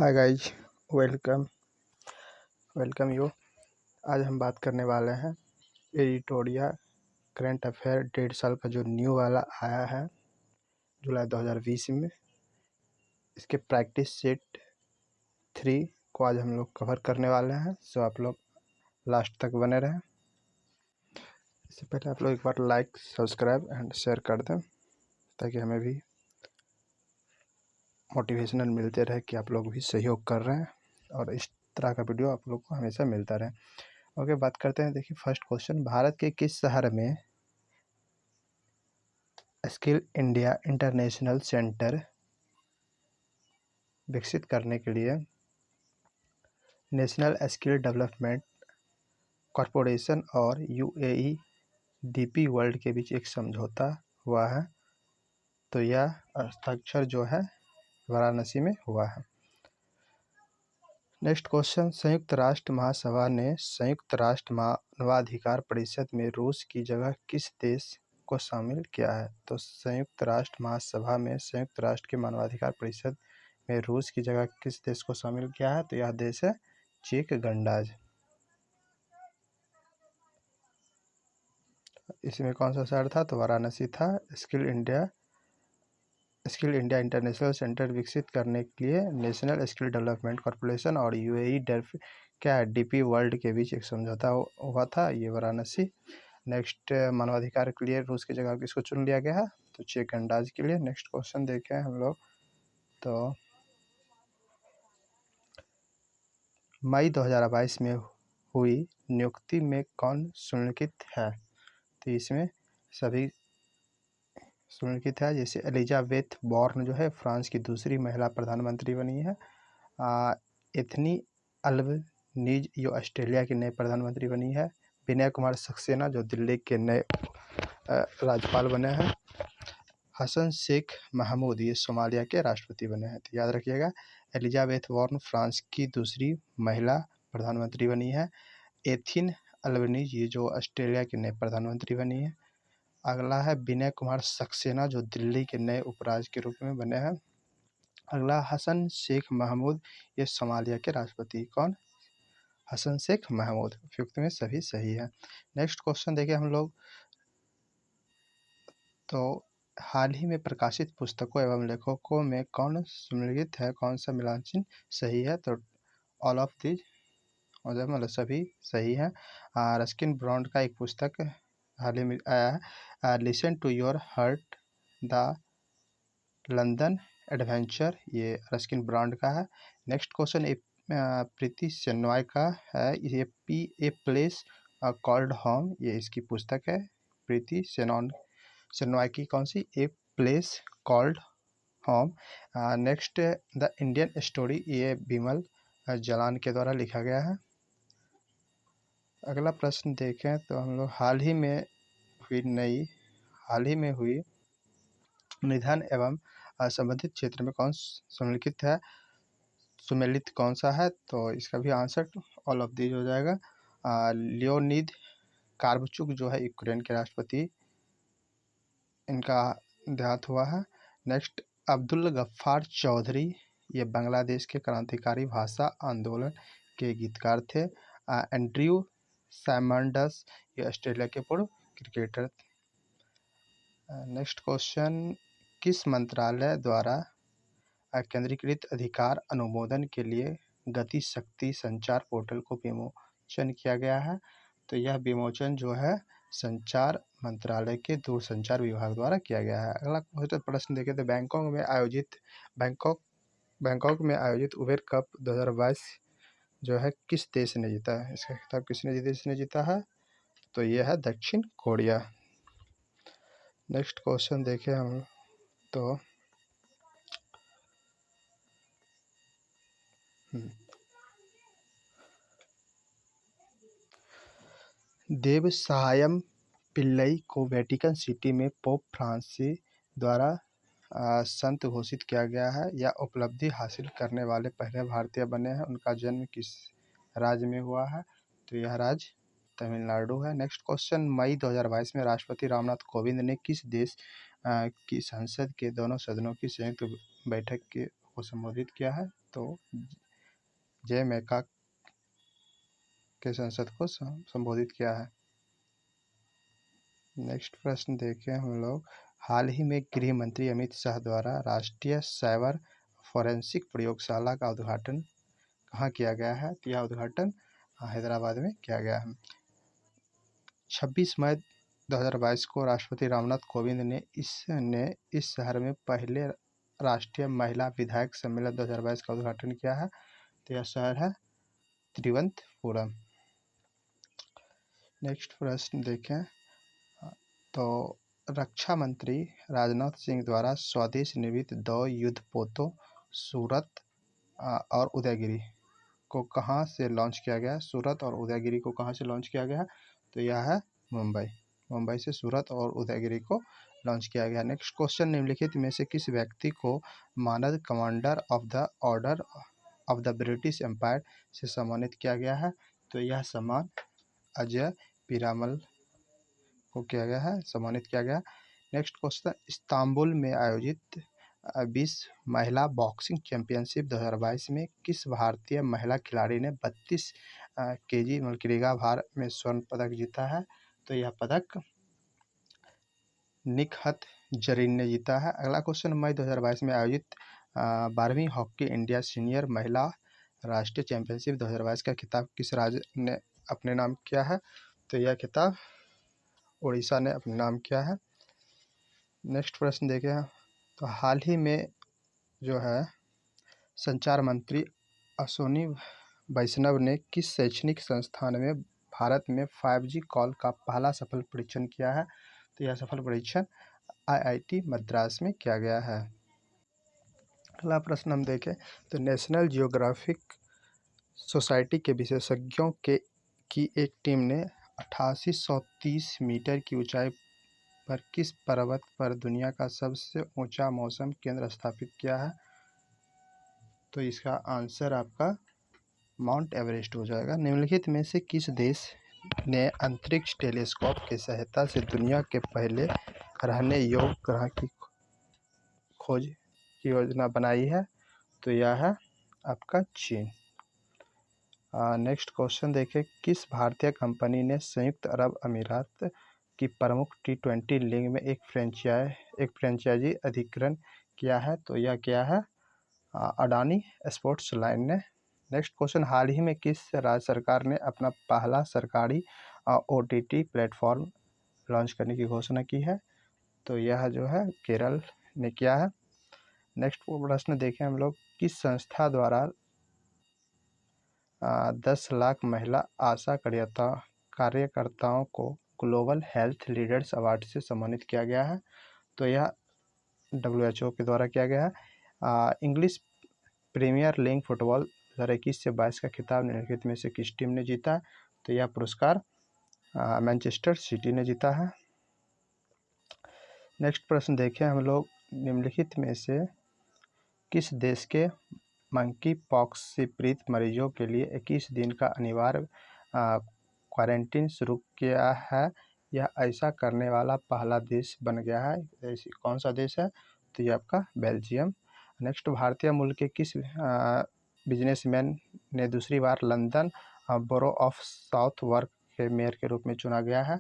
Hi guys, welcome welcome you. आज हम बात करने वाले हैं एडिटोरिया करंट अफेयर 1.5 साल का जो न्यू वाला आया है जुलाई 2020 में। इसके प्रैक्टिस सेट 3 को आज हम लोग कवर करने वाले हैं, सो आप लोग लास्ट तक बने रहें। इससे पहले आप लोग एक बार लाइक, सब्सक्राइब एंड शेयर कर दें ताकि हमें भी मोटिवेशनल मिलते रहे कि आप लोग भी सहयोग कर रहे हैं और इस तरह का वीडियो आप लोग को हमेशा मिलता रहे। ओके, बात करते हैं। देखिए, फर्स्ट क्वेश्चन, भारत के किस शहर में स्किल इंडिया इंटरनेशनल सेंटर विकसित करने के लिए नेशनल स्किल डेवलपमेंट कॉरपोरेशन और यूएई डीपी वर्ल्ड के बीच एक समझौता हुआ है? तो यह हस्ताक्षर जो है वाराणसी में हुआ है। नेक्स्ट क्वेश्चन, संयुक्त राष्ट्र महासभा ने संयुक्त राष्ट्र मानवाधिकार परिषद में रूस की जगह किस देश को शामिल किया है? तो संयुक्त राष्ट्र महासभा में संयुक्त राष्ट्र के मानवाधिकार परिषद में रूस की जगह किस देश को शामिल किया है? तो यह देश है चेक गणराज्य। इसमें कौन सा शहर था? तो वाराणसी था। स्किल इंडिया इंटरनेशनल सेंटर विकसित करने के लिए नेशनल स्किल डेवलपमेंट कॉरपोरेशन और यूएई डीपी वर्ल्ड के बीच एक समझौता हुआ था, ये वाराणसी। नेक्स्ट, मानवाधिकार के लिए रूस की जगह किसको चुन लिया गया है? तो चेक गणराज्य के लिए। नेक्स्ट क्वेश्चन देखें हम लोग, तो मई 2022 में हुई नियुक्ति में कौन सुनिश्चित है? तो इसमें सभी सुनिश्चित है। जैसे एलिजाबेथ बॉर्न जो है फ्रांस की दूसरी महिला प्रधानमंत्री बनी है। एथनी अल्बनीज जो ऑस्ट्रेलिया के नए प्रधानमंत्री बनी है। विनय कुमार सक्सेना जो दिल्ली के नए राज्यपाल बने हैं। हसन शेख महमूद ये सोमालिया के राष्ट्रपति बने हैं। तो याद रखिएगा, एलिजाबेथ वॉर्न फ्रांस की दूसरी महिला प्रधानमंत्री बनी है। एथिन अल्बनीज ये जो ऑस्ट्रेलिया के नए प्रधानमंत्री बनी है। अगला है विनय कुमार सक्सेना जो दिल्ली के नए उपराज्य के रूप में बने हैं। अगला हसन शेख महमूद ये सोमालिया के राष्ट्रपति। कौन? हसन शेख महमूद। उपयुक्त में सभी सही है। नेक्स्ट क्वेश्चन देखिए हम लोग, तो हाल ही में प्रकाशित पुस्तकों एवं लेखकों में कौन सम्मिलित है? कौन सा मिलान चिन्ह सही है? तो ऑल ऑफ दीज, मतलब सभी सही है। रस्किन ब्रॉन्ड का एक पुस्तक हाल ही में आया है, listen to your heart the London adventure, ये रस्किन ब्रॉन्ड का है। नेक्स्ट क्वेश्चन प्रीति सेनॉय का है, ये ए प्लेस कॉल्ड होम, ये इसकी पुस्तक है। प्रीति सेनॉय की कौन सी? A place called home. Next, the Indian story, ये बिमल जलान के द्वारा लिखा गया है। अगला प्रश्न देखें तो हम लोग हाल ही में हुई निधन एवं संबंधित क्षेत्र में कौन सुमेलित कौन सा है? तो इसका भी आंसर ऑल ऑफ दीज हो जाएगा। लियोनिद कार्बचुक जो है यूक्रेन के राष्ट्रपति, इनका देहांत हुआ है। नेक्स्ट, अब्दुल गफ्फार चौधरी ये बांग्लादेश के क्रांतिकारी भाषा आंदोलन के गीतकार थे। एंड्रयू सैमंडस ये ऑस्ट्रेलिया के पूर्व क्रिकेटर। नेक्स्ट क्वेश्चन, किस मंत्रालय द्वारा केंद्रीकृत अधिकार अनुमोदन के लिए गति शक्ति संचार पोर्टल को विमोचन किया गया है? तो यह विमोचन जो है संचार मंत्रालय के दूरसंचार विभाग द्वारा किया गया है। अगला प्रश्न देखें तो बैंकॉक में आयोजित उबेर कप 2022 जो है किस देश ने जीता है? इसका खिताब किसने देश ने जीता है? तो यह है दक्षिण कोरिया। नेक्स्ट क्वेश्चन देखें हम तो देव सहायम पिल्लई को वेटिकन सिटी में पोप फ्रांसिस द्वारा संत घोषित किया गया है। यह उपलब्धि हासिल करने वाले पहले भारतीय बने हैं। उनका जन्म किस राज्य में हुआ है? तो यह राज्य तमिलनाडु है। नेक्स्ट क्वेश्चन, मई 2022 में राष्ट्रपति रामनाथ कोविंद ने किस देश की संसद के दोनों सदनों की संयुक्त बैठक को संबोधित किया है? तो जमैका के संसद को संबोधित किया है। नेक्स्ट प्रश्न देखें हम लोग, हाल ही में गृह मंत्री अमित शाह द्वारा राष्ट्रीय साइबर फोरेंसिक प्रयोगशाला का उद्घाटन कहाँ किया गया है? तो यह उद्घाटन हैदराबाद में किया गया है। 26 मई 2022 को राष्ट्रपति रामनाथ कोविंद ने इस शहर में पहले राष्ट्रीय महिला विधायक सम्मेलन 2022 का उद्घाटन किया है। तो यह शहर है तिरुवनंतपुरम। नेक्स्ट प्रश्न देखें, तो रक्षा मंत्री राजनाथ सिंह द्वारा स्वदेश निर्मित 2 युद्धपोतों सूरत और उदयगिरी को कहाँ से लॉन्च किया गया? सूरत और उदयगिरी को कहाँ से लॉन्च किया गया? तो यह है मुंबई से सूरत और उदयगिरी को लॉन्च किया गया। नेक्स्ट क्वेश्चन, निम्नलिखित में से किस व्यक्ति को मानद Commander of the Order of the British Empire से सम्मानित किया गया है? तो यह सम्मान अजय पीरामल को किया गया है, सम्मानित किया गया। नेक्स्ट क्वेश्चन, इस्तांबुल में आयोजित विश्व महिला बॉक्सिंग चैंपियनशिप 2022 में किस भारतीय महिला खिलाड़ी ने 32 केजी मलक्रीगा भार में स्वर्ण पदक जीता है? तो यह पदक निकहत जरीन ने जीता है। अगला क्वेश्चन, मई 2022 में आयोजित 12वीं हॉकी इंडिया सीनियर महिला राष्ट्रीय चैंपियनशिप 2022 का खिताब किस राज्य ने अपने नाम किया है? तो यह खिताब उड़ीसा ने अपने नाम किया है। नेक्स्ट प्रश्न देखें, तो हाल ही में जो है संचार मंत्री अश्विनी वैष्णव ने किस शैक्षणिक संस्थान में भारत में 5G कॉल का पहला सफल परीक्षण किया है? तो यह सफल परीक्षण IIT मद्रास में किया गया है। अगला प्रश्न हम देखें, तो नेशनल जियोग्राफिक सोसाइटी के विशेषज्ञों की एक टीम ने 8830 मीटर की ऊंचाई पर किस पर्वत पर दुनिया का सबसे ऊंचा मौसम केंद्र स्थापित किया है? तो इसका आंसर आपका माउंट एवरेस्ट हो जाएगा। निम्नलिखित में से किस देश ने अंतरिक्ष टेलीस्कोप की सहायता से दुनिया के पहले रहने योग्य ग्रह की खोज की योजना बनाई है? तो यह है आपका चीन। नेक्स्ट क्वेश्चन देखें, किस भारतीय कंपनी ने संयुक्त अरब अमीरात की प्रमुख T20 लीग में एक फ्रेंचाइजी अधिग्रहण किया है? तो यह क्या है? अडानी स्पोर्ट्स लाइन ने। नेक्स्ट क्वेश्चन, हाल ही में किस राज्य सरकार ने अपना पहला सरकारी OTT प्लेटफॉर्म लॉन्च करने की घोषणा की है? तो यह जो है केरल ने किया है। नेक्स्ट प्रश्न देखें हम लोग, किस संस्था द्वारा 10 लाख महिला आशा कार्यकर्ताओं को ग्लोबल हेल्थ लीडर्स अवार्ड से सम्मानित किया गया है? तो यह WHO के द्वारा किया गया है। इंग्लिश प्रीमियर लीग फुटबॉल 2021 से 22 का खिताब निम्नलिखित में से किस टीम ने जीता? तो यह पुरस्कार मैनचेस्टर सिटी ने जीता है। नेक्स्ट प्रश्न देखें हम लोग, निम्नलिखित में से किस देश के मंकी पॉक्स से पीड़ित मरीजों के लिए 21 दिन का अनिवार्य क्वारंटीन शुरू किया है? यह ऐसा करने वाला पहला देश बन गया है। ऐसी कौन सा देश है? तो यह आपका बेल्जियम। नेक्स्ट, भारतीय मूल के किस बिजनेसमैन ने दूसरी बार लंदन बोरो ऑफ साउथवार्क के मेयर के रूप में चुना गया है?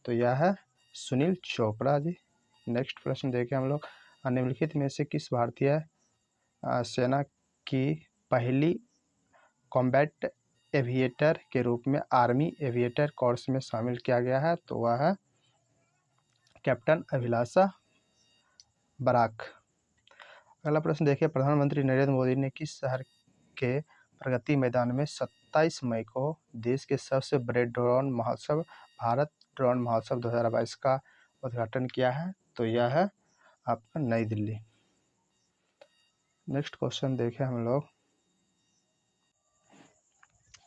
तो यह है सुनील चोपड़ा जी। नेक्स्ट प्रश्न देखें हम लोग, निम्नलिखित में से किस भारतीय सेना की पहली कॉम्बैट एविएटर के रूप में आर्मी एविएटर कोर्स में शामिल किया गया है? तो वह है कैप्टन अभिलाषा बराक। अगला प्रश्न देखिए, प्रधानमंत्री नरेंद्र मोदी ने किस शहर के प्रगति मैदान में 27 मई को देश के सबसे बड़े ड्रोन महोत्सव भारत ड्रोन महोत्सव 2022 का उद्घाटन किया है? तो यह है आपका नई दिल्ली। नेक्स्ट क्वेश्चन देखें हम लोग,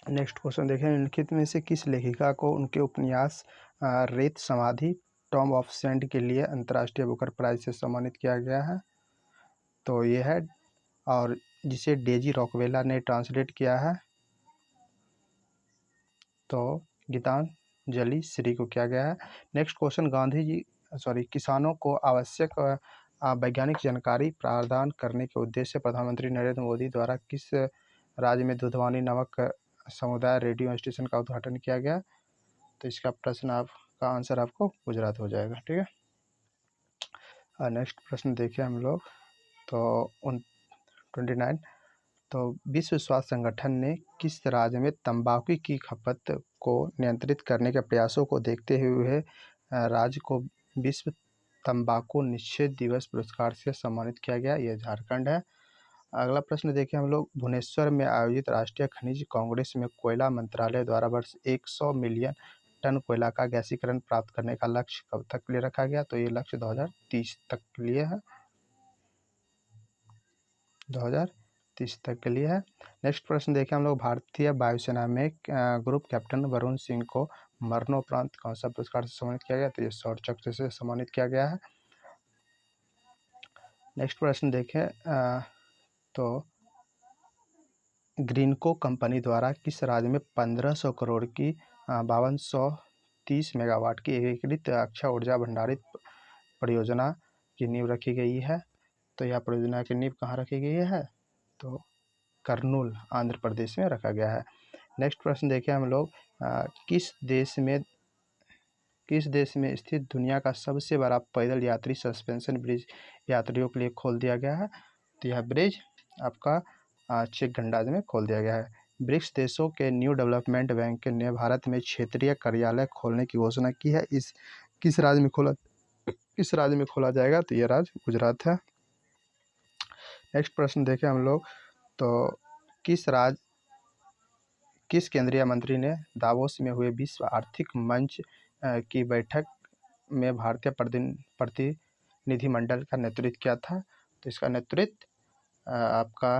निम्नलिखित में से किस लेखिका को उनके उपन्यास रेत समाधि टॉम ऑफ सेंड के लिए अंतर्राष्ट्रीय बुकर प्राइज से सम्मानित किया गया है? तो ये है, और जिसे डेजी रॉकवेला ने ट्रांसलेट किया है तो गीतांजलि श्री को किया गया है। नेक्स्ट क्वेश्चन, किसानों को आवश्यक वैज्ञानिक जानकारी प्रदान करने के उद्देश्य से प्रधानमंत्री नरेंद्र मोदी द्वारा किस राज्य में दुधवानी नामक समुदाय रेडियो स्टेशन का उद्घाटन किया गया? तो इसका प्रश्न आपका आंसर आपको गुजरात हो जाएगा। ठीक है, नेक्स्ट प्रश्न देखिए हम लोग। तो 29, तो विश्व स्वास्थ्य संगठन ने किस राज्य में तंबाकू की खपत को नियंत्रित करने के प्रयासों को देखते हुए राज्य को विश्व तंबाकू निषेध दिवस पुरस्कार से सम्मानित किया गया? यह झारखंड है। अगला प्रश्न देखिए हम लोग। भुवनेश्वर में आयोजित राष्ट्रीय खनिज कांग्रेस में कोयला मंत्रालय द्वारा वर्ष 100 मिलियन टन कोयला का गैसीकरण प्राप्त करने का लक्ष्य कब तक के लिए रखा गया? तो ये लक्ष्य 2030 तक के लिए है। 2030 तक के लिए है। नेक्स्ट प्रश्न देखिए हम लोग। भारतीय वायुसेना में ग्रुप कैप्टन वरुण सिंह को मरणोपरांत कौन सा पुरस्कार से सम्मानित किया गया? तो ये शौर्य चक्र से सम्मानित किया गया है। नेक्स्ट प्रश्न देखें तो ग्रीनको कंपनी द्वारा किस राज्य में 1500 करोड़ की 5230 मेगावाट की एकीकृत अक्षय ऊर्जा भंडारित परियोजना की नींव रखी गई है? तो यह परियोजना की नींव कहाँ रखी गई है? तो कर्नूल आंध्र प्रदेश में रखा गया है। नेक्स्ट प्रश्न देखिए हम लोग। किस देश में स्थित दुनिया का सबसे बड़ा पैदल यात्री सस्पेंशन ब्रिज यात्रियों के लिए खोल दिया गया है? तो यह ब्रिज आपका चेक गणराज्य में खोल दिया गया है। ब्रिक्स देशों के न्यू डेवलपमेंट बैंक ने भारत में क्षेत्रीय कार्यालय खोलने की घोषणा की है। किस राज्य में खोला जाएगा? तो यह राज्य गुजरात है। नेक्स्ट प्रश्न देखें हम लोग। तो किस केंद्रीय मंत्री ने दावोस में हुए विश्व आर्थिक मंच की बैठक में भारतीय प्रतिनिधिमंडल का नेतृत्व किया था? तो इसका नेतृत्व आपका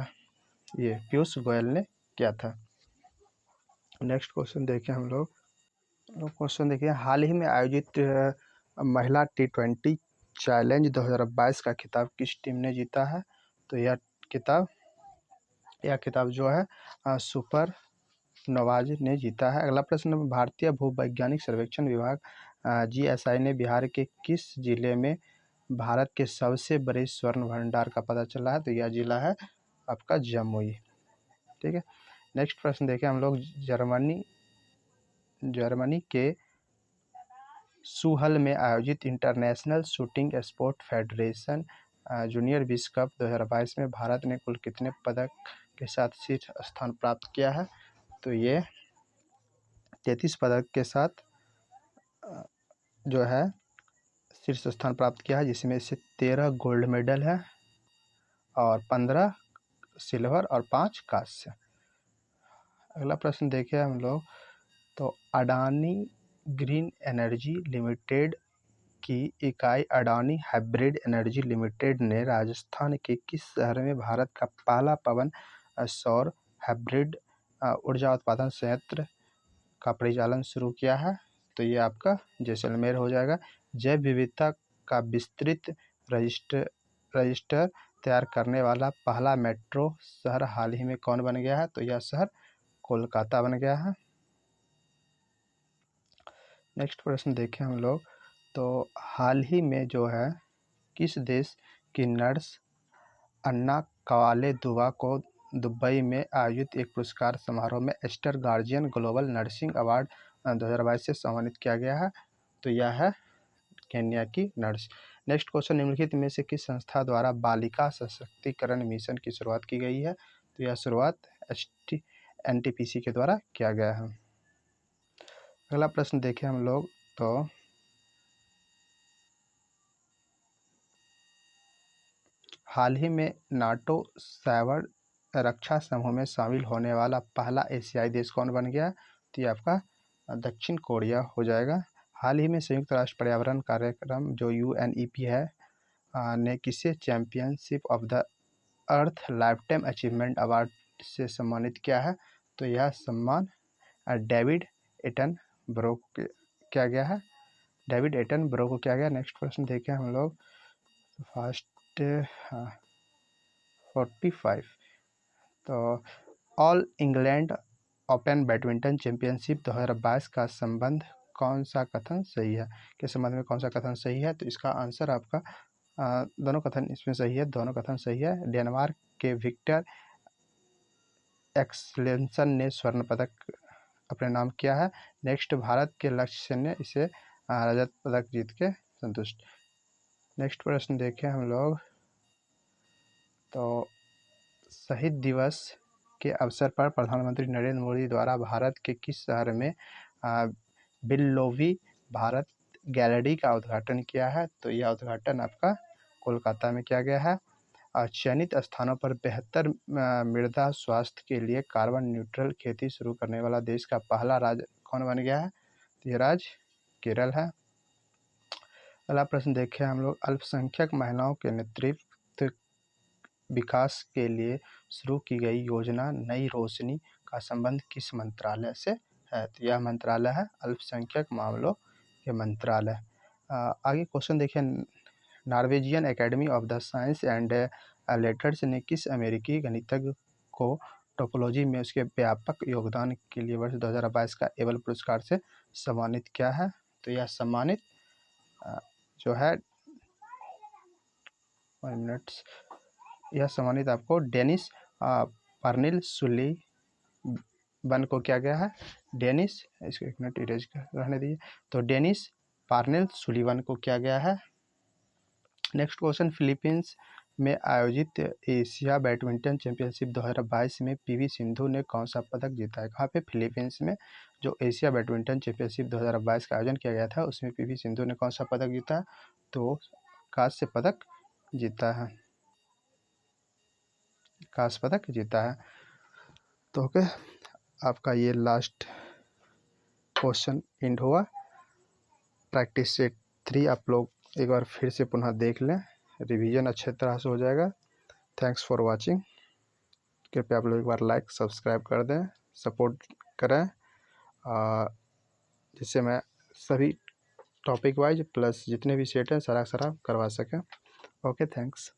ये पीयूष गोयल ने किया था। नेक्स्ट क्वेश्चन देखें हम लोग। क्वेश्चन देखिए। हाल ही में आयोजित महिला T20 चैलेंज 2022 का खिताब किस टीम ने जीता है? तो यह खिताब जो है सुपर नवाज ने जीता है। अगला प्रश्न। भारतीय भूवैज्ञानिक सर्वेक्षण विभाग GSI ने बिहार के किस जिले में भारत के सबसे बड़े स्वर्ण भंडार का पता चला है? तो यह जिला है आपका जमुई। ठीक है, नेक्स्ट प्रश्न देखें हम लोग। जर्मनी के सुहल में आयोजित international shooting sport federation junior विश्व कप 2022 में भारत ने कुल कितने पदक के साथ शीर्ष स्थान प्राप्त किया है? तो ये 33 पदक के साथ जो है शीर्ष स्थान प्राप्त किया है, जिसमें से 13 गोल्ड मेडल है और 15 सिल्वर और 5 कांस्य। अगला प्रश्न देखिए हम लोग। तो अडानी ग्रीन एनर्जी लिमिटेड की इकाई अडानी हाइब्रिड एनर्जी लिमिटेड ने राजस्थान के किस शहर में भारत का पहला पवन सौर हाइब्रिड ऊर्जा उत्पादन संयंत्र का परिचालन शुरू किया है? तो ये आपका जैसलमेर हो जाएगा। जैव विविधता का विस्तृत रजिस्टर तैयार करने वाला पहला मेट्रो शहर हाल ही में कौन बन गया है? तो यह शहर कोलकाता बन गया है। नेक्स्ट प्रश्न देखें हम लोग। तो हाल ही में जो है किस देश की नर्स अन्ना कवाले दुआ को दुबई में आयोजित एक पुरस्कार समारोह में Aster Guardian Global Nursing Award 2022 से सम्मानित किया गया है? तो यह है केन्या की नर्स। Next question. निम्नलिखित में से किस संस्था द्वारा बालिका सशक्तिकरण मिशन की शुरुआत की गई है? तो यह शुरुआत NTPC के द्वारा किया गया है। अगला प्रश्न देखें हम लोग। तो हाल ही में नाटो साइबर रक्षा समूह में शामिल होने वाला पहला एशियाई देश कौन बन गया? तो ये आपका दक्षिण कोरिया हो जाएगा। हाल ही में संयुक्त राष्ट्र पर्यावरण कार्यक्रम जो UNEP है ने किसे championship of the earth lifetime achievement award से सम्मानित किया है? तो यह सम्मान डेविड एटनबरो को किया गया है। डेविड एटनबरो को किया गया। नेक्स्ट प्रश्न देखें हम लोग। फर्स्ट 45। तो all England open badminton championship 2022 का संबंध कौन सा कथन सही है? के संबंध में कौन सा कथन सही है? तो इसका आंसर आपका दोनों कथन इसमें सही है, दोनों कथन सही है। डेनमार्क के विक्टर एक्सलेंसन ने स्वर्ण पदक अपने नाम किया है। नेक्स्ट, भारत के लक्ष्य सेन ने इसे रजत पदक जीत के संतुष्ट। नेक्स्ट प्रश्न देखें हम लोग, तो शहीद दिवस के अवसर पर प्रधानमंत्री नरेंद्र मोदी द्वारा भारत के किस शहर में बिल्लोवी भारत गैलरी का उद्घाटन किया है? तो यह उद्घाटन आपका कोलकाता में किया गया है। चयनित स्थानों पर बेहतर मृदा स्वास्थ्य के लिए कार्बन न्यूट्रल खेती शुरू करने वाला देश का पहला राज्य कौन बन गया है? तो यह राज्य केरल है। अगला प्रश्न देखें हम लोग, अल्पसंख्यक महिलाओं के नेतृत्व विकास के लिए शुरू की गई योजना नई रोशनी का संबंध किस मंत्रालय से है? तो यह मंत्रालय है अल्पसंख्यक मामलों के मंत्रालय। आगे क्वेश्चन देखें, Norwegian academy of the science and letters ने किस अमेरिकी गणितज्ञ को टोपोलॉजी में उसके व्यापक योगदान के लिए वर्ष 2022 का एबल पुरस्कार से सम्मानित किया है? तो यह सम्मानित जो है 1 मिनट, यह सम्मानित आपको डेनिस पार्नेल सुलीवन को किया गया है। डेनिस, इसको 1 मिनट इरेज रहने दीजिए, तो डेनिस पार्नेल सुलीवन को किया गया है। नेक्स्ट क्वेश्चन, फिलीपींस में आयोजित एशिया बैडमिंटन चैंपियनशिप 2022 में पीवी सिंधु ने कौन सा पदक जीता है? कहाँ पे? फिलीपींस में जो एशिया बैडमिंटन चैंपियनशिप 2022 का आयोजन किया गया था उसमें पीवी सिंधु ने कौन सा पदक जीता है? तो कांस्य पदक जीता है, कांस्य पदक जीता है। तो ओके, आपका ये लास्ट क्वेश्चन एंड हुआ। प्रैक्टिस सेट 3 आप लोग एक बार फिर से पुनः देख लें, रिवीजन अच्छे तरह से हो जाएगा। Thanks for watching. कृपया आप लोग एक बार लाइक सब्सक्राइब कर दें, सपोर्ट करें, जिससे मैं सभी टॉपिक वाइज प्लस जितने भी सेट हैं सारा करवा सकें। Okay, thanks.